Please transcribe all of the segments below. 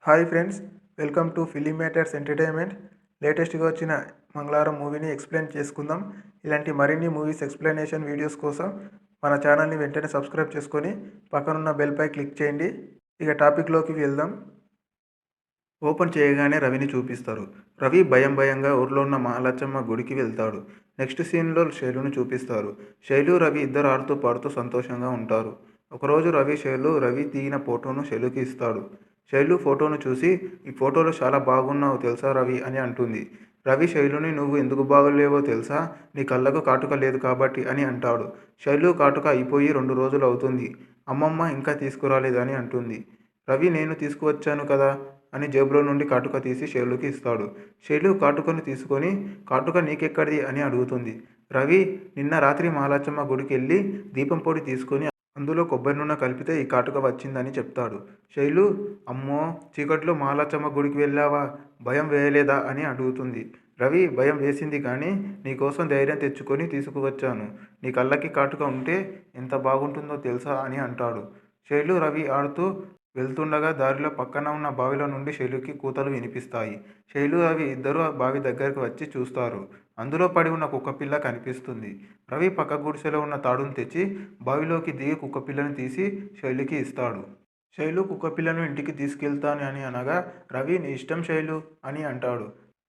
Hi friends, welcome to film matters entertainment. లేటెస్ట్గా వచ్చిన మంగళవారం మూవీని ఎక్స్ప్లెయిన్ చేసుకుందాం. ఇలాంటి మరిన్ని మూవీస్ ఎక్స్ప్లెనేషన్ వీడియోస్ కోసం మన ఛానల్ని వెంటనే సబ్స్క్రైబ్ చేసుకొని పక్కనున్న బెల్పై క్లిక్ చేయండి. ఇక టాపిక్లోకి వెళ్దాం. ఓపెన్ చేయగానే రవిని చూపిస్తారు. రవి భయంగా ఊర్లో ఉన్న మహాలచ్చమ్మ గుడికి వెళ్తాడు. నెక్స్ట్ సీన్లో శైలును చూపిస్తారు. శైలు రవి ఇద్దరు ఆడుతూ పాడుతూ సంతోషంగా ఉంటారు. ఒకరోజు రవి తీసిన ఫోటోను శైలుకి ఇస్తాడు. శైలు ఫోటోను చూసి, ఈ ఫోటోలో చాలా బాగున్నావు తెలుసా రవి అని అంటుంది. రవి శైలుని, నువ్వు ఎందుకు బాగలేవో తెలుసా, నీ కళ్ళకు కాటుక లేదు కాబట్టి అని అంటాడు. శైలు, కాటుక అయిపోయి 2 రోజులు అవుతుంది, అమ్మమ్మ ఇంకా తీసుకురాలేదు అని అంటుంది. రవి, నేను తీసుకువచ్చాను కదా అని జేబులో నుండి కాటుక తీసి శైలుకి ఇస్తాడు. శైలు కాటుకను తీసుకొని, కాటుక నీకెక్కడిది అని అడుగుతుంది. రవి, నిన్న రాత్రి మహాలచ్చమ్మ గుడికి వెళ్ళి దీపం పొడి తీసుకొని అందులో కొబ్బరి నూనె కలిపితే ఈ కాటుక వచ్చిందని చెప్తాడు. శైలు, అమ్మో, చీకట్లో మహాలచ్చమ్మ గుడికి వెళ్ళావా, భయం వేయలేదా అని అడుగుతుంది. రవి, భయం వేసింది కానీ నీకోసం ధైర్యం తెచ్చుకొని తీసుకువచ్చాను. నీ కళ్ళకి కాటుక ఉంటే ఎంత బాగుంటుందో తెలుసా అని అంటాడు. శైలు, రవి ఆడుతూ వెళ్తుండగా దారిలో పక్కన ఉన్న బావిలో నుండి శైలుకి కూతలు వినిపిస్తాయి. శైలు, రవి ఇద్దరూ బావి దగ్గరకు వచ్చి చూస్తారు. అందులో పడి ఉన్న కుక్కపిల్ల కనిపిస్తుంది. రవి పక్క గుడిసెలో ఉన్న తాడును తెచ్చి బావిలోకి దిగి కుక్కపిల్లను తీసి శైలుకి ఇస్తాడు. శైలు కుక్కపిల్లను ఇంటికి తీసుకెళ్తాను అని అనగా, రవి, నీ ఇష్టం శైలు అని అంటాడు.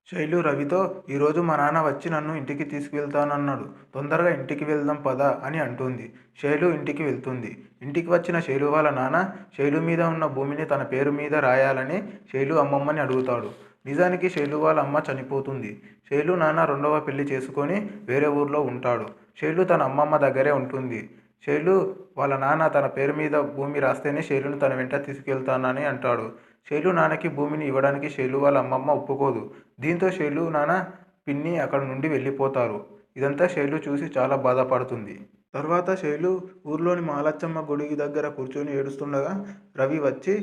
శైలు రవితో, ఈరోజు మా నాన్న వచ్చి నన్ను ఇంటికి తీసుకువెళ్తానన్నాడు, తొందరగా ఇంటికి వెళ్దాం పదా అని అంటుంది. శైలు ఇంటికి వెళ్తుంది. ఇంటికి వచ్చిన శైలు వాళ్ళ నాన్న శైలు మీద ఉన్న భూమిని తన పేరు మీద రాయాలని శైలు అమ్మమ్మని అడుగుతాడు. నిజానికి శైలు వాళ్ళ అమ్మ చనిపోతుంది. శైలు నాన్న రెండవ పెళ్లి చేసుకొని వేరే ఊర్లో ఉంటాడు. శైలు తన అమ్మమ్మ దగ్గరే ఉంటుంది. శైలు వాళ్ళ నాన్న తన పేరు మీద భూమి రాస్తేనే శైలును తన వెంట తీసుకెళ్తానని అంటాడు. శైలు నాన్నకి భూమిని ఇవ్వడానికి శైలు వాళ్ళ అమ్మమ్మ ఒప్పుకోదు. దీంతో శైలు నాన్న, పిన్ని అక్కడి నుండి వెళ్ళిపోతారు. ఇదంతా శైలు చూసి చాలా బాధపడుతుంది. తర్వాత శైలు ఊర్లోని మహాలచ్చమ్మ గుడి దగ్గర కూర్చొని ఏడుస్తుండగా రవి వచ్చి,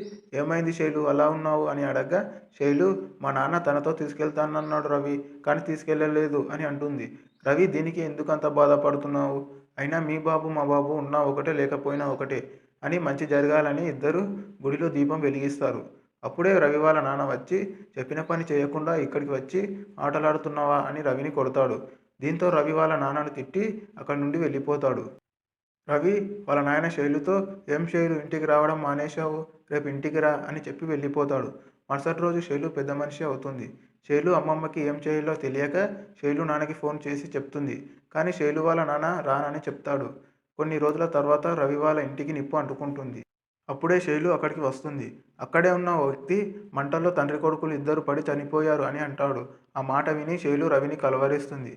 ఏమైంది శైలు, అలా ఉన్నావు అని అడగగా, శైలు, మా నాన్న తనతో తీసుకెళ్తానన్నాడు రవి, కానీ తీసుకెళ్ళలేదు అని అంటుంది. రవి, దీనికి ఎందుకు అంత బాధపడుతున్నావు, అయినా మీ బాబు మా బాబు ఉన్నా ఒకటే లేకపోయినా ఒకటే అని మంచి జరగాలని ఇద్దరు గుడిలో దీపం వెలిగిస్తారు. అప్పుడే రవి వాళ్ళ నాన్న వచ్చి, చెప్పిన పని చేయకుండా ఇక్కడికి వచ్చి ఆటలాడుతున్నావా అని రవిని కొడతాడు. దీంతో రవి వాళ్ళ నాన్నను తిట్టి అక్కడి నుండి వెళ్ళిపోతాడు. రవి వాళ్ళ నాయన శైలుతో, ఏం శైలు, ఇంటికి రావడం మానేశావు, రేపు ఇంటికి రా అని చెప్పి వెళ్ళిపోతాడు. మరుసటి రోజు శైలు పెద్ద మనిషి అవుతుంది. శైలు అమ్మమ్మకి ఏం చేయాలో తెలియక శైలు నాన్నకి ఫోన్ చేసి చెప్తుంది. కానీ శైలు వాళ్ళ నాన్న రానని చెప్తాడు. కొన్ని రోజుల తర్వాత రవి వాళ్ళ ఇంటికి నిప్పు అంటుకుంటుంది. అప్పుడే శైలు అక్కడికి వస్తుంది. అక్కడే ఉన్న ఓ వ్యక్తి, మంటల్లో తండ్రి కొడుకులు ఇద్దరు పడి చనిపోయారు అని అంటాడు. ఆ మాట విని శైలు రవిని కలవరిస్తుంది.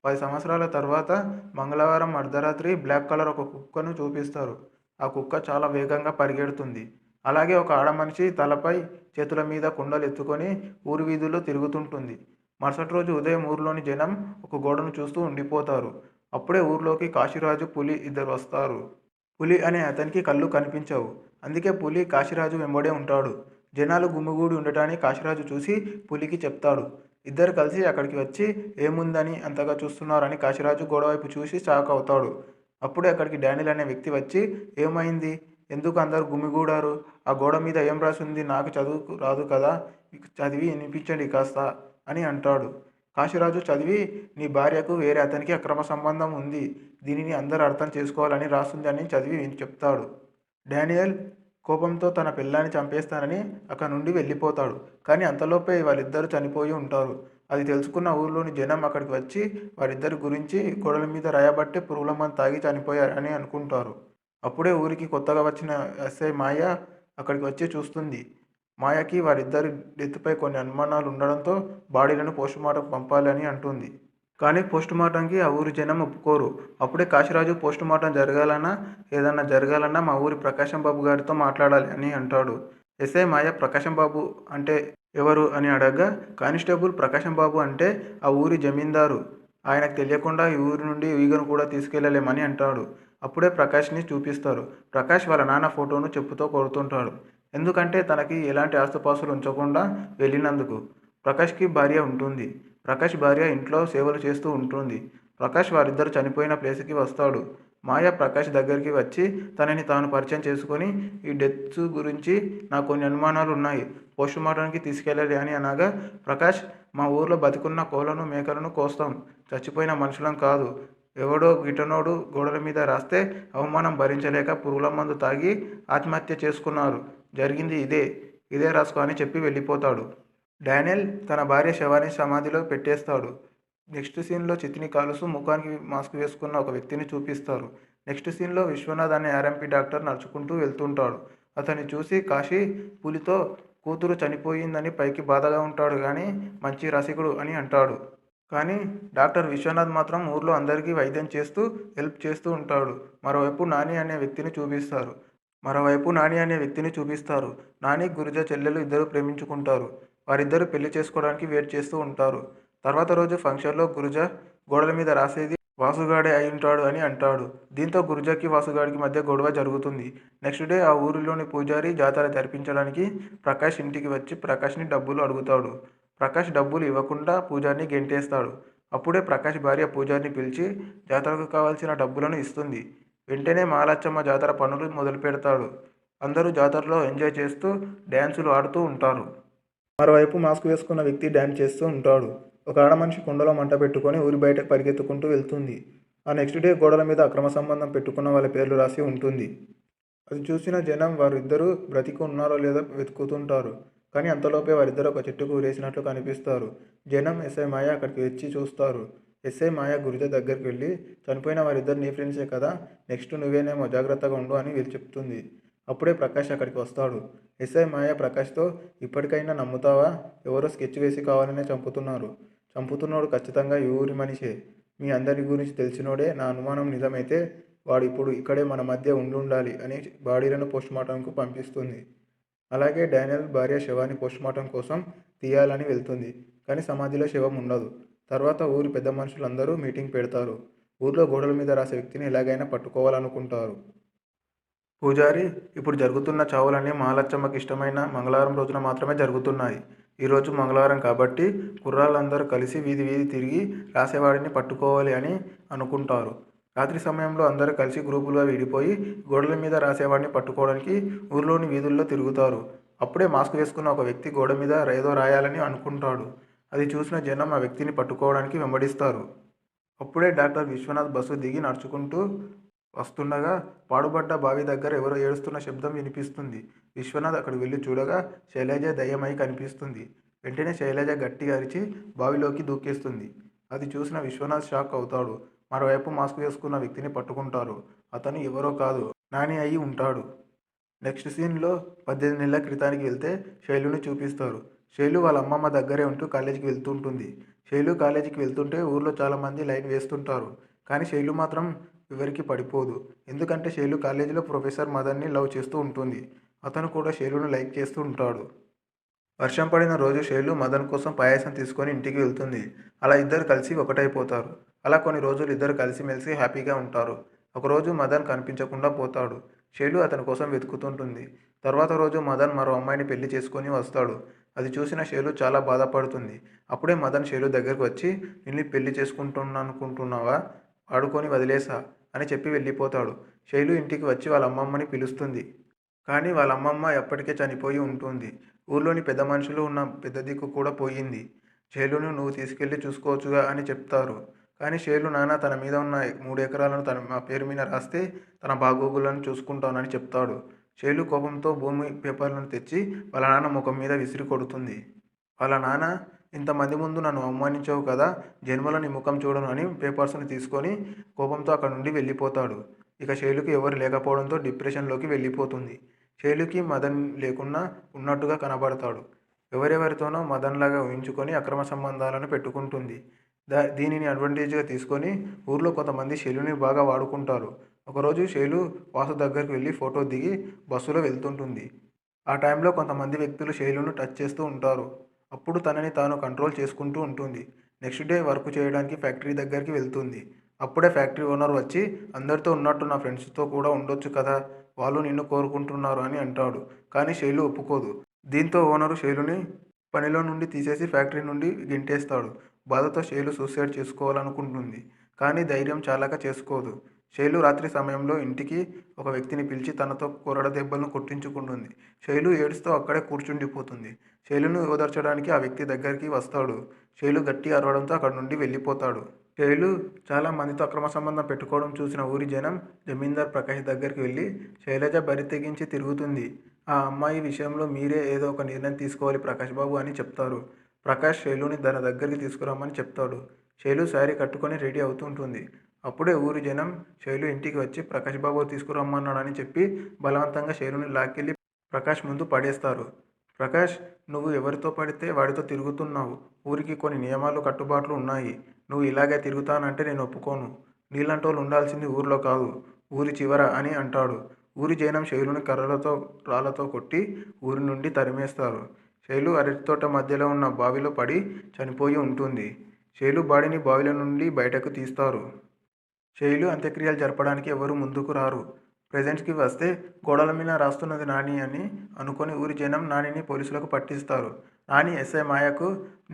10 సంవత్సరాల తర్వాత మంగళవారం అర్ధరాత్రి బ్లాక్ కలర్ ఒక కుక్కను చూపిస్తారు. ఆ కుక్క చాలా వేగంగా పరిగెడుతుంది. అలాగే ఒక ఆడమనిషి తలపై చేతుల మీద కుండలు ఎత్తుకొని ఊరి వీధుల్లో తిరుగుతుంటుంది. మరుసటి రోజు ఉదయం ఊరిలోని జనం ఒక గోడను చూస్తూ ఉండిపోతారు. అప్పుడే ఊర్లోకి కాశీరాజు, పులి ఇద్దరు వస్తారు. పులి అనే అతనికి కళ్ళు కనిపించవు. అందుకే పులి కాశీరాజు వెంబడే ఉంటాడు. జనాలు గుమిగూడి ఉండటాన్ని కాశీరాజు చూసి పులికి చెప్తాడు. ఇద్దరు కలిసి అక్కడికి వచ్చి, ఏముందని అంతగా చూస్తున్నారని కాశీరాజు గోడవైపు చూసి షాక్ అవుతాడు. అప్పుడే అక్కడికి డానియల్ అనే వ్యక్తి వచ్చి, ఏమైంది, ఎందుకు అందరూ గుమిగూడారు, ఆ గోడ మీద ఏం రాసి ఉంది, నాకు చదువు రాదు కదా, చదివి వినిపించండి కాస్త అని అంటాడు. కాశీరాజు చదివి, నీ భార్యకు వేరే అతనికి అక్రమ సంబంధం ఉంది, దీనిని అందరూ అర్థం చేసుకోవాలని రాస్తుంది అని చదివి చెప్తాడు. డానియల్ కోపంతో తన పిల్లాన్ని చంపేస్తానని అక్కడి నుండి వెళ్ళిపోతాడు. కానీ అంతలోపే వాళ్ళిద్దరూ చనిపోయి ఉంటారు. అది తెలుసుకున్న ఊర్లోని జనం అక్కడికి వచ్చి వారిద్దరి గురించి గోడల మీద రాయబట్టే పురుగుల మందు తాగి చనిపోయారని అనుకుంటారు. అప్పుడే ఊరికి కొత్తగా వచ్చిన ఎస్ఐ మాయ అక్కడికి వచ్చి చూస్తుంది. మాయకి వారిద్దరి డెత్పై కొన్ని అనుమానాలు ఉండడంతో బాడీలను పోస్టుమార్టం పంపాలని అంటుంది. కానీ పోస్టుమార్టంకి ఆ ఊరి జనం ఒప్పుకోరు. అప్పుడే కాశీరాజు, పోస్టుమార్టం జరగాలన్నా ఏదన్నా జరగాలన్నా మా ఊరి ప్రకాశం బాబు గారితో మాట్లాడాలి అని అంటాడు. ఎస్ఐ మాయ ప్రకాశం బాబు అంటే ఎవరు అని అడగగా, కానిస్టేబుల్ ప్రకాశం బాబు అంటే ఆ ఊరి జమీందారు, ఆయనకు తెలియకుండా ఈ ఊరి నుండి ఈగను కూడా తీసుకెళ్లలేమని అంటాడు. అప్పుడే ప్రకాష్ని చూపిస్తారు. ప్రకాష్ వాళ్ళ నాన్న ఫోటోను చెప్పుతో కొడుతుంటాడు. ఎందుకంటే తనకి ఎలాంటి ఆస్తుపాస్తులు ఉంచకుండా వెళ్ళినందుకు. ప్రకాష్కి భార్య ఉంటుంది. ప్రకాష్ భార్య ఇంట్లో సేవలు చేస్తూ ఉంటుంది. ప్రకాష్ వారిద్దరు చనిపోయిన ప్లేస్కి వస్తాడు. మాయ ప్రకాష్ దగ్గరికి వచ్చి తనని తాను పరిచయం చేసుకొని ఈ డెత్స్ గురించి నాకు కొన్ని అనుమానాలు ఉన్నాయి, పోస్టుమార్టంకి తీసుకెళ్ళాలి అని అనగా ప్రకాష్ మా ఊర్లో బతికున్న కోళ్ళను మేకలను కోస్తాం, చచ్చిపోయిన మనుషులం కాదు. ఎవడో గిటనోడు గోడల మీద రాస్తే అవమానం భరించలేక పురుగుల మందు తాగి ఆత్మహత్య చేసుకున్నారు. జరిగింది ఇదే రాసుకో అని చెప్పి వెళ్ళిపోతాడు. డానియల్ తన భార్య శవాన్ని సమాధిలో పెట్టేస్తాడు. నెక్స్ట్ సీన్లో చితిని కాలుస్తూ ముఖానికి మాస్క్ వేసుకున్న ఒక వ్యక్తిని చూపిస్తారు. నెక్స్ట్ సీన్లో విశ్వనాథ్ అనే ఆర్ఎంపీ డాక్టర్ నడుచుకుంటూ వెళ్తుంటాడు. అతన్ని చూసి కాశీ పులితో కూతురు చనిపోయిందని పైకి బాధగా ఉంటాడు కానీ మంచి రసికుడు అని అంటాడు. కానీ డాక్టర్ విశ్వనాథ్ మాత్రం ఊర్లో అందరికీ వైద్యం చేస్తూ హెల్ప్ చేస్తూ ఉంటాడు. మరోవైపు నాని అనే వ్యక్తిని చూపిస్తారు. నాని గురుజ చెల్లెలు ఇద్దరు ప్రేమించుకుంటారు. వారిద్దరూ పెళ్లి చేసుకోవడానికి వెయిట్ చేస్తూ ఉంటారు. తర్వాత రోజు ఫంక్షన్లో గురుజ గోడల మీద రాసేది వాసుగాడే అయి ఉంటాడు అని అంటాడు. దీంతో గురుజకి వాసుగాడికి మధ్య గొడవ జరుగుతుంది. నెక్స్ట్ డే ఆ ఊరిలోని పూజారి జాతర జరిపించడానికి ప్రకాష్ ఇంటికి వచ్చి ప్రకాష్ని డబ్బులు అడుగుతాడు. ప్రకాష్ డబ్బులు ఇవ్వకుండా పూజారిని గెంటేస్తాడు. అప్పుడే ప్రకాష్ భార్య పూజారిని పిలిచి జాతరకు కావాల్సిన డబ్బులను ఇస్తుంది. వెంటనే మహాలచ్చమ్మ జాతర పనులు మొదలు పెడతాడు. అందరూ జాతరలో ఎంజాయ్ చేస్తూ డ్యాన్సులు ఆడుతూ ఉంటారు. మరోవైపు మాస్క్ వేసుకున్న వ్యక్తి డ్యాన్స్ చేస్తూ ఉంటాడు. ఒక ఆడమనిషి కుండలో మంట పెట్టుకొని ఊరి బయటకు పరిగెత్తుకుంటూ వెళ్తుంది. ఆ నెక్స్ట్ డే గోడల మీద అక్రమ సంబంధం పెట్టుకున్న వాళ్ళ పేర్లు రాసి ఉంటుంది. అది చూసిన జనం వారిద్దరూ బ్రతికి ఉన్నారో లేదో వెతుకుతుంటారు. కానీ అంతలోపే వారిద్దరూ ఒక చెట్టుకు ఊరేసినట్లు కనిపిస్తారు. జనం ఎస్ఐ మాయ అక్కడికి వచ్చి చూస్తారు. ఎస్ఐ మాయ గురుజ దగ్గరికి వెళ్ళి చనిపోయిన వారిద్దరు నీ ఫ్రెండ్సే కదా, నెక్స్ట్ నువ్వేనేమో, జాగ్రత్తగా ఉండు అని వీళ్ళు చెప్తుంది. అప్పుడే ప్రకాష్ అక్కడికి వస్తాడు. ఎస్ఐ మాయ ప్రకాష్తో ఇప్పటికైనా నమ్ముతావా, ఎవరో స్కెచ్ వేసి కావాలనే చంపుతున్నాడు ఖచ్చితంగా ఈ ఊరి మనిషే, మీ అందరి గురించి తెలిసినోడే, నా అనుమానం నిజమైతే వాడు ఇప్పుడు ఇక్కడే మన మధ్య ఉండాలి అని బాడీలను పోస్టుమార్టంకు పంపిస్తుంది. అలాగే డానియల్ భార్య శవాన్ని పోస్టుమార్టం కోసం తీయాలని వెళ్తుంది. కానీ సమాధిలో శవం ఉండదు. తర్వాత ఊరి పెద్ద మనుషులందరూ మీటింగ్ పెడతారు. ఊర్లో గోడల మీద రాసే వ్యక్తిని ఎలాగైనా పట్టుకోవాలనుకుంటారు. పూజారి ఇప్పుడు జరుగుతున్న చావులన్నీ మహాలచ్చమ్మకి ఇష్టమైన మంగళవారం రోజున మాత్రమే జరుగుతున్నాయి. ఈరోజు మంగళవారం కాబట్టి కుర్రాళ్ళందరూ కలిసి వీధి తిరిగి రాసేవాడిని పట్టుకోవాలి అని అనుకుంటారు. రాత్రి సమయంలో అందరూ కలిసి గ్రూపులుగా విడిపోయి గోడల మీద రాసేవాడిని పట్టుకోవడానికి ఊర్లోని వీధుల్లో తిరుగుతారు. అప్పుడే మాస్క్ వేసుకున్న ఒక వ్యక్తి గోడ మీద ఏదో రాయాలని అనుకుంటాడు. అది చూసిన జనం ఆ వ్యక్తిని పట్టుకోవడానికి వెంబడిస్తారు. అప్పుడే డాక్టర్ విశ్వనాథ్ బస్సు దిగి నడుచుకుంటూ వస్తుండగా పాడుబడ్డ బావి దగ్గర ఎవరో ఏడుస్తున్న శబ్దం వినిపిస్తుంది. విశ్వనాథ్ అక్కడికి వెళ్ళి చూడగా శైలజ దయ్యమై కనిపిస్తుంది. వెంటనే శైలజ గట్టిగా అరిచి బావిలోకి దూకేస్తుంది. అది చూసిన విశ్వనాథ్ షాక్ అవుతాడు. మరోవైపు మాస్క్ వేసుకున్న వ్యక్తిని పట్టుకుంటారు. అతను ఎవరో కాదు, నాని అయి ఉంటాడు. నెక్స్ట్ సీన్లో 18 నెలల క్రితానికి వెళ్తే శైలుని చూపిస్తారు. శైలు వాళ్ళ అమ్మమ్మ దగ్గరే ఉంటూ కాలేజీకి వెళ్తుంటుంది. శైలు కాలేజీకి వెళ్తుంటే ఊర్లో చాలామంది లైన్ వేస్తుంటారు. కానీ శైలు మాత్రం ఎవరికి పడిపోదు. ఎందుకంటే శైలు కాలేజీలో ప్రొఫెసర్ మదన్ని లవ్ చేస్తూ ఉంటుంది. అతను కూడా శైలును లైక్ చేస్తూ ఉంటాడు. వర్షం పడిన రోజు శైలు మదన్ కోసం పాయసం తీసుకొని ఇంటికి వెళ్తుంది. అలా ఇద్దరు కలిసి ఒకటైపోతారు. అలా కొన్ని రోజులు ఇద్దరు కలిసిమెలిసి హ్యాపీగా ఉంటారు. ఒకరోజు మదన్ కనిపించకుండా పోతాడు. శైలు అతని కోసం వెతుకుతుంటుంది. తర్వాత రోజు మదన్ మరో అమ్మాయిని పెళ్లి చేసుకొని వస్తాడు. అది చూసిన శైలు చాలా బాధపడుతుంది. అప్పుడే మదన్ శైలు దగ్గరకు వచ్చి నిన్ను పెళ్లి చేసుకుంటున్నానుకుంటున్నావా, ఆడుకొని వదిలేసా అని చెప్పి వెళ్ళిపోతాడు. శైలు ఇంటికి వచ్చి వాళ్ళ అమ్మమ్మని పిలుస్తుంది. కానీ వాళ్ళ అమ్మమ్మ ఎప్పటికే చనిపోయి ఉంటుంది. ఊర్లోని పెద్ద మనుషులు ఉన్న పెద్ద దిక్కు కూడా పోయింది. శైలును నువ్వు తీసుకెళ్ళి చూసుకోవచ్చుగా అని చెప్తారు. కానీ శైలు నాన్న తన మీద ఉన్న 3 ఎకరాలను మా పేరు మీద రాస్తే తన బాగోగులను చూసుకుంటానని చెప్తాడు. శైలు కోపంతో భూమి పేపర్లను తెచ్చి వాళ్ళ నాన్న ముఖం మీద విసిరి కొడుతుంది. వాళ్ళ నాన్న, ఇంతమంది ముందు నన్ను అవమానించావు కదా, జన్మలో నీ ముఖం చూడను అని పేపర్స్ని తీసుకొని కోపంతో అక్కడ నుండి వెళ్ళిపోతాడు. ఇక శైలుకి ఎవరు లేకపోవడంతో డిప్రెషన్లోకి వెళ్ళిపోతుంది. శైలుకి మదన్ లేకున్నా ఉన్నట్టుగా కనబడతాడు. ఎవరెవరితోనో మదన్లాగా ఊహించుకొని అక్రమ సంబంధాలను పెట్టుకుంటుంది. దీనిని అడ్వాంటేజ్గా తీసుకొని ఊర్లో కొంతమంది శైలుని బాగా వాడుకుంటారు. ఒకరోజు శైలు వాసు దగ్గరికి వెళ్ళి ఫోటో దిగి బస్సులో వెళ్తుంటుంది. ఆ టైంలో కొంతమంది వ్యక్తులు శైలును టచ్ చేస్తూ ఉంటారు. అప్పుడు తనని తాను కంట్రోల్ చేసుకుంటూ ఉంటుంది. నెక్స్ట్ డే వర్క్ చేయడానికి ఫ్యాక్టరీ దగ్గరికి వెళ్తుంది. అప్పుడే ఫ్యాక్టరీ ఓనర్ వచ్చి అందరితో ఉన్నట్టు నా ఫ్రెండ్స్తో కూడా ఉండొచ్చు కదా, వాళ్ళు నిన్ను కోరుకుంటున్నారు అని అంటాడు. కానీ శైలు ఒప్పుకోదు. దీంతో ఓనరు శైలుని పనిలో నుండి తీసేసి ఫ్యాక్టరీ నుండి గెంటేస్తాడు. బాధతో శైలు సూసైడ్ చేసుకోవాలనుకుంటుంది. కానీ ధైర్యం చాలక చేసుకోదు. శైలు రాత్రి సమయంలో ఇంటికి ఒక వ్యక్తిని పిలిచి తనతో కొరడ దెబ్బలను కొట్టించుకుంటుంది. శైలు ఏడుస్తూ అక్కడే కూర్చుండిపోతుంది. శైలును ఓదార్చడానికి ఆ వ్యక్తి దగ్గరికి వస్తాడు. శైలు గట్టి అరవడంతో అక్కడి నుండి వెళ్ళిపోతాడు. శైలు చాలా మందితో అక్రమ సంబంధం పెట్టుకోవడం చూసిన ఊరి జనం జమీందార్ ప్రకాష్ దగ్గరికి వెళ్ళి శైలజ బరి తెగించి తిరుగుతుంది. ఆ అమ్మాయి విషయంలో మీరే ఏదో ఒక నిర్ణయం తీసుకోవాలి ప్రకాష్ బాబు అని చెప్తారు. ప్రకాష్ శైలుని తన దగ్గరికి తీసుకురమ్మని చెప్తాడు. శైలు శారీ కట్టుకొని రెడీ అవుతుంటుంది. అప్పుడే ఊరి జనం శైలు ఇంటికి వచ్చి ప్రకాష్ బాబు తీసుకురమ్మన్నాడని చెప్పి బలవంతంగా శైలుని లాక్కెళ్ళి ప్రకాష్ ముందు పడేస్తారు. ప్రకాష్, నువ్వు ఎవరితో పడితే వాడితో తిరుగుతున్నావు. ఊరికి కొన్ని నియమాలు కట్టుబాట్లు ఉన్నాయి. నువ్వు ఇలాగే తిరుగుతానంటే నేను ఒప్పుకోను. నీలాంటోళ్ళు ఉండాల్సింది ఊర్లో కాదు, ఊరి చివర అని అంటాడు. ఊరి జనం శైలుని కర్రలతో రాళ్లతో కొట్టి ఊరి నుండి తరిమేస్తారు. శైలు అరటితోట మధ్యలో ఉన్న బావిలో పడి చనిపోయి ఉంటుంది. శైలు బాడీని బావిలో నుండి బయటకు తీస్తారు. శైలు అంత్యక్రియలు జరపడానికి ఎవరూ ముందుకు రారు. ప్రెజెంట్స్కి వస్తే గోడల మీద రాస్తున్నది నాని అని అనుకొని ఊరి జనం నానిని పోలీసులకు పట్టిస్తారు. నాని ఎస్ఐ మాయకు,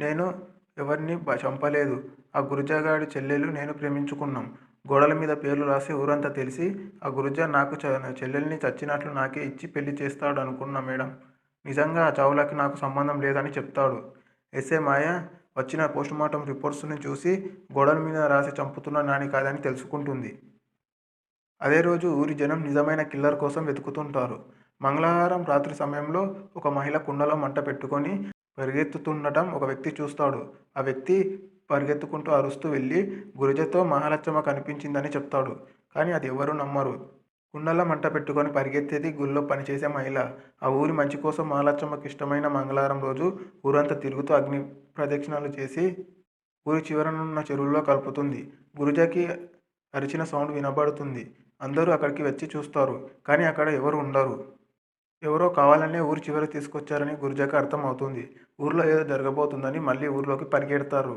నేను ఎవరిని చంపలేదు, ఆ గురుజాగాడి చెల్లెలు నేను ప్రేమించుకున్నాం. గోడల మీద పేర్లు రాసి ఊరంతా తెలిసి ఆ గురుజా నాకు చెల్లెల్ని చచ్చినట్లు నాకే ఇచ్చి పెళ్లి చేస్తాడు అనుకున్నా మేడం. నిజంగా ఆ చావులకి నాకు సంబంధం లేదని చెప్తాడు. ఎస్ఐ మాయ వచ్చిన పోస్టుమార్టం రిపోర్ట్స్ని చూసి గోడల మీద రాసి చంపుతున్న నాని కాదని తెలుసుకుంటుంది. అదే రోజు ఊరి జనం నిజమైన కిల్లర్ కోసం వెతుకుతుంటారు. మంగళవారం రాత్రి సమయంలో ఒక మహిళ కుండలో మంట పెట్టుకొని పరిగెత్తుతుండటం ఒక వ్యక్తి చూస్తాడు. ఆ వ్యక్తి పరిగెత్తుకుంటూ అరుస్తూ వెళ్ళి గురుజతో మహాలక్ష్మ కనిపించిందని చెప్తాడు. కానీ అది ఎవరూ నమ్మరు. కుండలో మంట పెట్టుకొని పరిగెత్తేది గుళ్ళో పనిచేసే మహిళ. ఆ ఊరి మంచి కోసం మహాలక్ష్మకి ఇష్టమైన మంగళవారం రోజు ఊరంతా తిరుగుతూ అగ్ని ప్రదక్షిణాలు చేసి ఊరి చివరనున్న చెరువుల్లో కలుపుతుంది. గురుజాకి అరిచిన సౌండ్ వినబడుతుంది. అందరూ అక్కడికి వచ్చి చూస్తారు. కానీ అక్కడ ఎవరు ఉండరు. ఎవరో కావాలనే ఊరి చివరికి తీసుకొచ్చారని గురుజాకి అర్థమవుతుంది. ఊర్లో ఏదో జరగబోతుందని మళ్ళీ ఊర్లోకి పరిగెడతారు.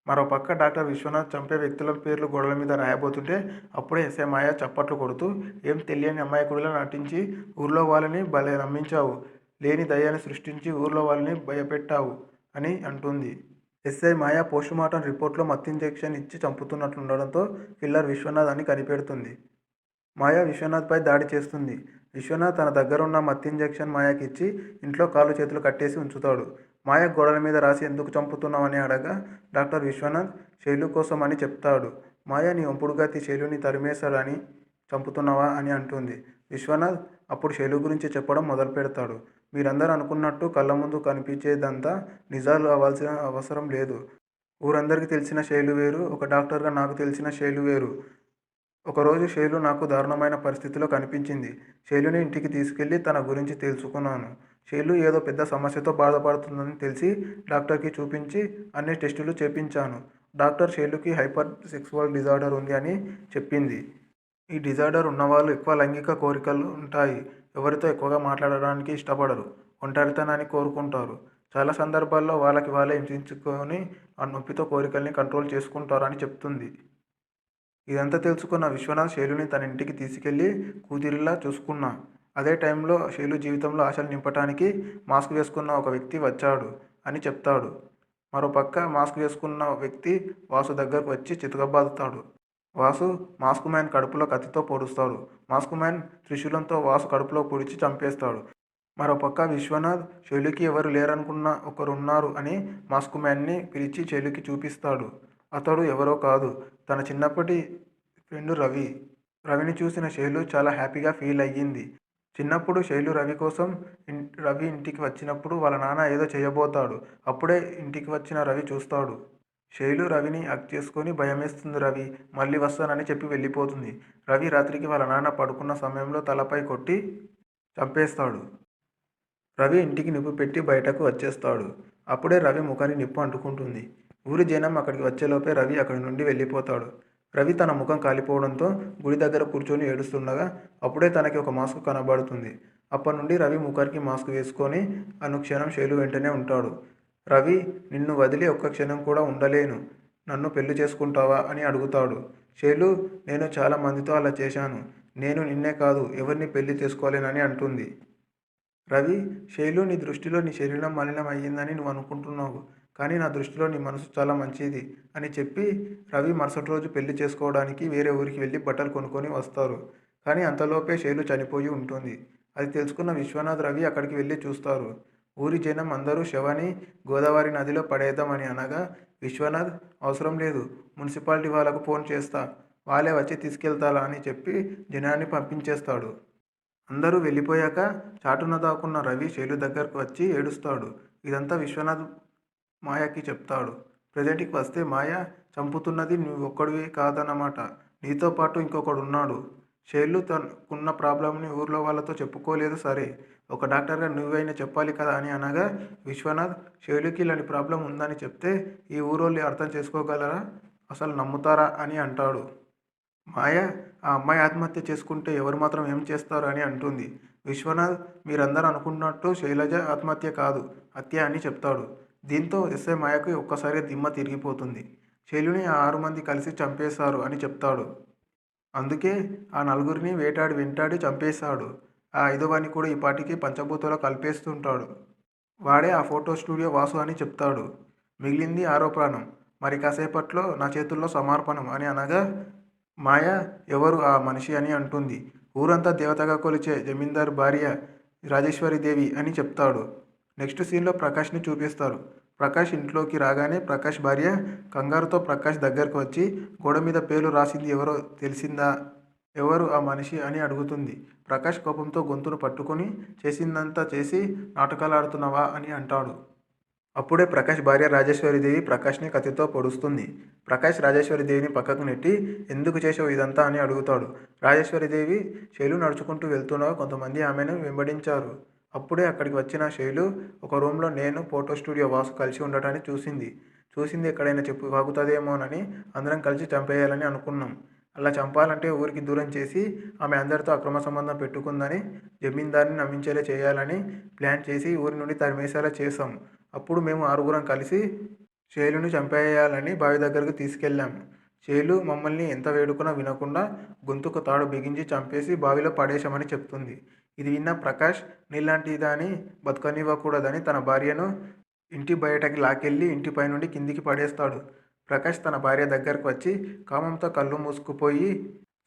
మరోపక్క డాక్టర్ విశ్వనాథ్ చంపే వ్యక్తుల పేర్లు గోడల మీద రాయబోతుంటే అప్పుడే ఎస్ఐ మాయ చప్పట్లు కొడుతూ, ఏం తెలియని అమాయకుడిలా నటించి ఊర్లో వాళ్ళని భలే నమ్మించావు, లేని దయ్యాన్ని సృష్టించి ఊర్లో వాళ్ళని భయపెట్టావు అని అంటుంది. ఎస్ఐ మాయ పోస్టుమార్టం రిపోర్ట్లో మత్తు ఇంజెక్షన్ ఇచ్చి చంపుతున్నట్లుండడంతో కిల్లర్ విశ్వనాథ్ అని కనిపెడుతుంది. మాయ విశ్వనాథ్పై దాడి చేస్తుంది. విశ్వనాథ్ తన దగ్గరున్న మత్తు ఇంజెక్షన్ మాయకి ఇచ్చి ఇంట్లో కాళ్ళు చేతులు కట్టేసి ఉంచుతాడు. మాయ గోడల మీద రాసి ఎందుకు చంపుతున్నావని అడగా డాక్టర్ విశ్వనాథ్ శైలు కోసం అని చెప్తాడు. మాయ నీ ఒంపుడుగత్తి శైలుని తరిమేశాడని చంపుతున్నావా అని అంటుంది. విశ్వనాథ్ అప్పుడు శైలు గురించి చెప్పడం మొదలు పెడతాడు. మీరందరూ అనుకున్నట్టు కళ్ళ ముందు కనిపించేదంతా నిజాలు అవ్వాల్సిన అవసరం లేదు. ఊరందరికీ తెలిసిన శైలు వేరు, ఒక డాక్టర్గా నాకు తెలిసిన శైలు వేరు. ఒకరోజు శైలు నాకు దారుణమైన పరిస్థితిలో కనిపించింది. శైలుని ఇంటికి తీసుకెళ్లి తన గురించి తెలుసుకున్నాను. శైలు ఏదో పెద్ద సమస్యతో బాధపడుతుందని తెలిసి డాక్టర్కి చూపించి అన్ని టెస్టులు చేపించాను. డాక్టర్ శైలుకి హైపర్ సెక్సువల్ డిజార్డర్ ఉంది అని చెప్పింది. ఈ డిజార్డర్ ఉన్నవాళ్ళు ఎక్కువ లైంగిక కోరికలు ఉంటాయి. ఎవరితో ఎక్కువగా మాట్లాడడానికి ఇష్టపడరు. ఒంటరితనాన్ని కోరుకుంటారు. చాలా సందర్భాల్లో వాళ్ళకి వాళ్ళే హింసించుకొని ఆ నొప్పితో కోరికల్ని కంట్రోల్ చేసుకుంటారు అని చెప్తుంది. ఇదంతా తెలుసుకున్న విశ్వనాథ్ శైలుని తన ఇంటికి తీసుకెళ్లి కూతురిలా చూసుకున్నా. అదే టైంలో శైలు జీవితంలో ఆశలు నింపటానికి మాస్క్ వేసుకున్న ఒక వ్యక్తి వచ్చాడు అని చెప్తాడు. మరోపక్క మాస్క్ వేసుకున్న వ్యక్తి వాసు దగ్గరకు వచ్చి చితకబాదుతాడు. వాసు మాస్క్ మ్యాన్ కడుపులో కత్తితో పొడుస్తాడు. మాస్క్ మ్యాన్ త్రిశూలంతో వాసు కడుపులో పొడిచి చంపేస్తాడు. మరోపక్క విశ్వనాథ్ శైలుకి ఎవరు లేరనుకున్న ఒకరున్నారు అని మాస్క్ మ్యాన్ని పిలిచి శైలుకి చూపిస్తాడు. అతడు ఎవరో కాదు, తన చిన్నప్పటి ఫ్రెండ్ రవి. రవిని చూసిన శైలు చాలా హ్యాపీగా ఫీల్ అయ్యింది. చిన్నప్పుడు శైలు రవి కోసం రవి ఇంటికి వచ్చినప్పుడు వాళ్ళ నాన్న ఏదో చేయబోతాడు. అప్పుడే ఇంటికి వచ్చిన రవి చూస్తాడు. శైలు రవిని హగ్ చేసుకొని భయమేస్తుంది రవి, మళ్ళీ వస్తానని చెప్పి వెళ్ళిపోతుంది. రవి రాత్రికి వాళ్ళ నాన్న పడుకున్న సమయంలో తలపై కొట్టి చంపేస్తాడు. రవి ఇంటికి నిప్పు పెట్టి బయటకు వచ్చేస్తాడు. అప్పుడే రవి ముఖానికి నిప్పు అంటుకుంటుంది. ఊరి జనం అక్కడికి వచ్చేలోపే రవి అక్కడి నుండి వెళ్ళిపోతాడు. రవి తన ముఖం కాలిపోవడంతో గుడి దగ్గర కూర్చొని ఏడుస్తుండగా అప్పుడే తనకి ఒక మాస్క్ కనబడుతుంది. అప్పటి నుండి రవి ముఖానికి మాస్క్ వేసుకొని అనుక్షణం శైలు వెంటనే ఉంటాడు. రవి, నిన్ను వదిలి ఒక్క క్షణం కూడా ఉండలేను, నన్ను పెళ్లి చేసుకుంటావా అని అడుగుతాడు. శైలు, నేను చాలా మందితో అలా చేశాను, నేను నిన్నే కాదు ఎవరిని పెళ్లి చేసుకోలేనని అంటుంది. రవి, శైలు, నీ దృష్టిలో నీ శరీరం మలినం అయ్యిందని నువ్వు అనుకుంటున్నావు. కానీ నా దృష్టిలో నీ మనసు చాలా మంచిది అని చెప్పి రవి మరుసటి రోజు పెళ్లి చేసుకోవడానికి వేరే ఊరికి వెళ్ళి బట్టలు కొనుక్కొని వస్తారు. కానీ అంతలోపే శైలు చనిపోయి ఉంటుంది. అది తెలుసుకున్న విశ్వనాథ్, రవి అక్కడికి వెళ్ళి చూస్తారు. ఊరి జనం అందరూ శవాన్ని గోదావరి నదిలో పడేద్దామని అనగా విశ్వనాథ్, అవసరం లేదు, మున్సిపాలిటీ వాళ్ళకు ఫోన్ చేస్తా, వాళ్ళే వచ్చి తీసుకెళ్తారా అని చెప్పి జనాన్ని పంపించేస్తాడు. అందరూ వెళ్ళిపోయాక చాటున దాక్కున్న రవి శైలు దగ్గరకు వచ్చి ఏడుస్తాడు. ఇదంతా విశ్వనాథ్ మాయకి చెప్తాడు. ప్రజెంట్కి వస్తే మాయ, చంపుతున్నది నువ్వొక్కడివి కాదన్నమాట, నీతో పాటు ఇంకొకడున్నాడు. శైలు తనకున్న ప్రాబ్లంని ఊర్లో వాళ్ళతో చెప్పుకోలేదు సరే, ఒక డాక్టర్గా నువ్వైనా చెప్పాలి కదా అని అనగా విశ్వనాథ్, శైలుకి ఇలాంటి ప్రాబ్లం ఉందని చెప్తే ఈ ఊరోళ్ళు అర్థం చేసుకోగలరా, అసలు నమ్ముతారా అని అంటాడు. మాయ, ఆ అమ్మాయి ఆత్మహత్య చేసుకుంటే ఎవరు మాత్రం ఏం చేస్తారు అని అంటుంది. విశ్వనాథ్, మీరందరూ అనుకున్నట్టు శైలజ ఆత్మహత్య కాదు, హత్య అని చెప్తాడు. దీంతో ఎస్ఐ మాయకు ఒక్కసారిగా దిమ్మ తిరిగిపోతుంది. శైలుని ఆ 6 మంది కలిసి చంపేశారు అని చెప్తాడు. అందుకే ఆ నలుగురిని వేటాడి వెంటాడి చంపేశాడు. ఆ 5వాన్ని కూడా ఈ పాటికి పంచభూతాల్లో కలిపేస్తుంటాడు. వాడే ఆ ఫోటో స్టూడియో వాసు అని చెప్తాడు. మిగిలింది 6వ ప్రాణం, మరి కాసేపట్లో నా చేతుల్లో సమర్పణం అని అనగా మాయ, ఎవరు ఆ మనిషి అని అంటుంది. ఊరంతా దేవతగా కొలిచే జమీందార్ భార్య రాజేశ్వరీదేవి అని చెప్తాడు. నెక్స్ట్ సీన్లో ప్రకాష్ని చూపిస్తారు. ప్రకాష్ ఇంట్లోకి రాగానే ప్రకాష్ భార్య కంగారుతో ప్రకాష్ దగ్గరకు వచ్చి గోడ మీద పేర్లు రాసింది ఎవరో తెలిసిందా, ఎవరు ఆ మనిషి అని అడుగుతుంది. ప్రకాష్ కోపంతో గొంతును పట్టుకొని చేసిందంతా చేసి నాటకాలు ఆడుతున్నావా అని అంటాడు. అప్పుడే ప్రకాష్ భార్య రాజేశ్వరీదేవి ప్రకాష్ని కత్తితో పొడుస్తుంది. ప్రకాష్ రాజేశ్వరీదేవిని పక్కకు నెట్టి ఎందుకు చేసావు ఇదంతా అని అడుగుతాడు. రాజేశ్వరీదేవి, శైలు నడుచుకుంటూ వెళ్తున్నావు, కొంతమంది ఆమెను వెంబడించారు. అప్పుడే అక్కడికి వచ్చిన శైలు ఒక రూమ్లో నేను, ఫోటో స్టూడియో వాసు కలిసి ఉండటాన్ని చూసింది ఎక్కడైనా చెప్పు వాగుతుందేమోనని అందరం కలిసి చంపేయాలని అనుకున్నాం. అలా చంపాలంటే ఊరికి దూరం చేసి ఆమె అందరితో అక్రమ సంబంధం పెట్టుకుందని జమీందారిని నమ్మించేలా చేయాలని ప్లాన్ చేసి ఊరి నుండి తరిమేసేలా చేశాం. అప్పుడు మేము 6గురం కలిసి శైలుని చంపేయాలని బావి దగ్గరకు తీసుకెళ్ళాం. శైలు మమ్మల్ని ఎంత వేడుకున్నా వినకుండా గొంతుకు తాడు బిగించి చంపేసి బావిలో పడేశామని చెప్తుంది. ఇది విన్న ప్రకాష్, నీలాంటి దాన్ని బతకనివ్వకూడదని తన భార్యను ఇంటి బయటకి లాకెళ్ళి ఇంటిపై నుండి కిందికి పడేస్తాడు. ప్రకాష్ తన భార్య దగ్గరకు వచ్చి కామంతో కళ్ళు మూసుకుపోయి,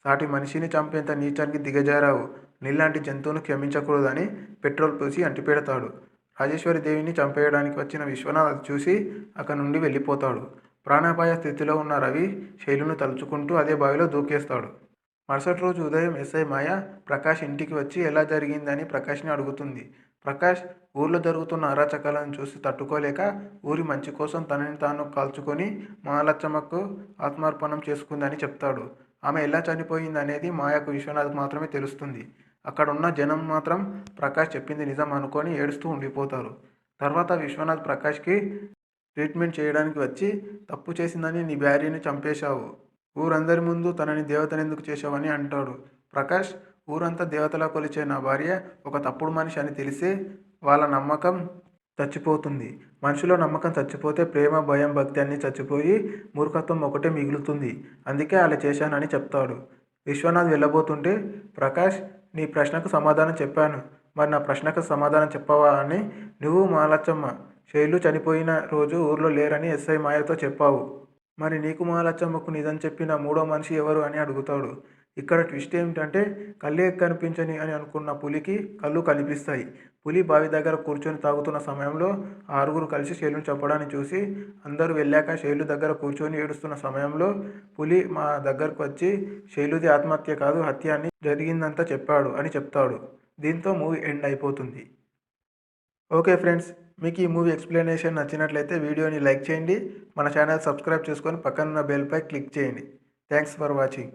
సాటి మనిషిని చంపేంత నీచానికి దిగజారావు, నీలాంటి జంతువును క్షమించకూడదని పెట్రోల్ పోసి అంటిపెడతాడు. రాజేశ్వరీదేవిని చంపేయడానికి వచ్చిన విశ్వనాథ్ అది చూసి అక్కడి నుండి వెళ్ళిపోతాడు. ప్రాణాపాయ స్థితిలో ఉన్న రవి శైలును తలుచుకుంటూ అదే బావిలో దూకేస్తాడు. మరుసటి రోజు ఉదయం ఎస్ఐ మాయ ప్రకాష్ ఇంటికి వచ్చి ఎలా జరిగిందని ప్రకాష్ని అడుగుతుంది. ప్రకాష్ ఊర్లో జరుగుతున్న అరాచకాలను చూసి తట్టుకోలేక ఊరి మంచి కోసం తనని తాను కాల్చుకొని మహాలచ్చమ్మకు ఆత్మార్పణం చేసుకుందని చెప్తాడు. ఆమె ఎలా చనిపోయింది అనేది మాయకు విశ్వనాథ్ మాత్రమే తెలుస్తుంది. అక్కడున్న జనం మాత్రం ప్రకాష్ చెప్పింది నిజం అనుకొని ఏడుస్తూ ఉండిపోతారు. తర్వాత విశ్వనాథ్ ప్రకాష్కి ట్రీట్మెంట్ చేయడానికి వచ్చి, తప్పు చేసిందని నీ భార్యని చంపేశావు, ఊరందరి ముందు తనని దేవతనెందుకు చేశావని అంటాడు. ప్రకాష్, ఊరంతా దేవతలా కొలిచే నా భార్య ఒక తప్పుడు మనిషి అని తెలిసే వాళ్ళ నమ్మకం చచ్చిపోతుంది. మనిషిలో నమ్మకం చచ్చిపోతే ప్రేమ, భయం, భక్తి అన్నీ చచ్చిపోయి మూర్ఖత్వం ఒకటే మిగులుతుంది. అందుకే అలా చేశానని చెప్తాడు. విశ్వనాథ్ వెళ్ళబోతుంటే ప్రకాష్, నీ ప్రశ్నకు సమాధానం చెప్పాను, మరి నా ప్రశ్నకు సమాధానం చెప్పవా అని నువ్వు మహాలచ్చమ్మ, శైలు చనిపోయిన రోజు ఊర్లో లేరని ఎస్ఐ మాయతో చెప్పావు. మరి నీకు మహాలచ్చమ్మకు నిజం చెప్పిన 3వ మనిషి ఎవరు అని అడుగుతాడు. ఇక్కడ ట్విస్ట్ ఏమిటంటే కళ్ళే కనిపించని అని అనుకున్న పులికి కళ్ళు కనిపిస్తాయి. పులి బావి దగ్గర కూర్చొని తాగుతున్న సమయంలో 6గురు కలిసి శైలుని చంపడాన్ని చూసి అందరూ వెళ్ళాక శైలు దగ్గర కూర్చొని ఏడుస్తున్న సమయంలో పులి మా దగ్గరకు వచ్చి శైలుది ఆత్మహత్య కాదు, హత్య అని జరిగిందంతా చెప్పాడు అని చెప్తాడు. దీంతో మూవీ ఎండ్ అయిపోతుంది. ఓకే ఫ్రెండ్స్, మీకు ఈ మూవీ ఎక్స్ప్లెనేషన్ నచ్చినట్లయితే వీడియోని లైక్ చేయండి, మన ఛానల్ సబ్స్క్రైబ్ చేసుకొని పక్కనున్న బెల్పై క్లిక్ చేయండి. Thanks for watching.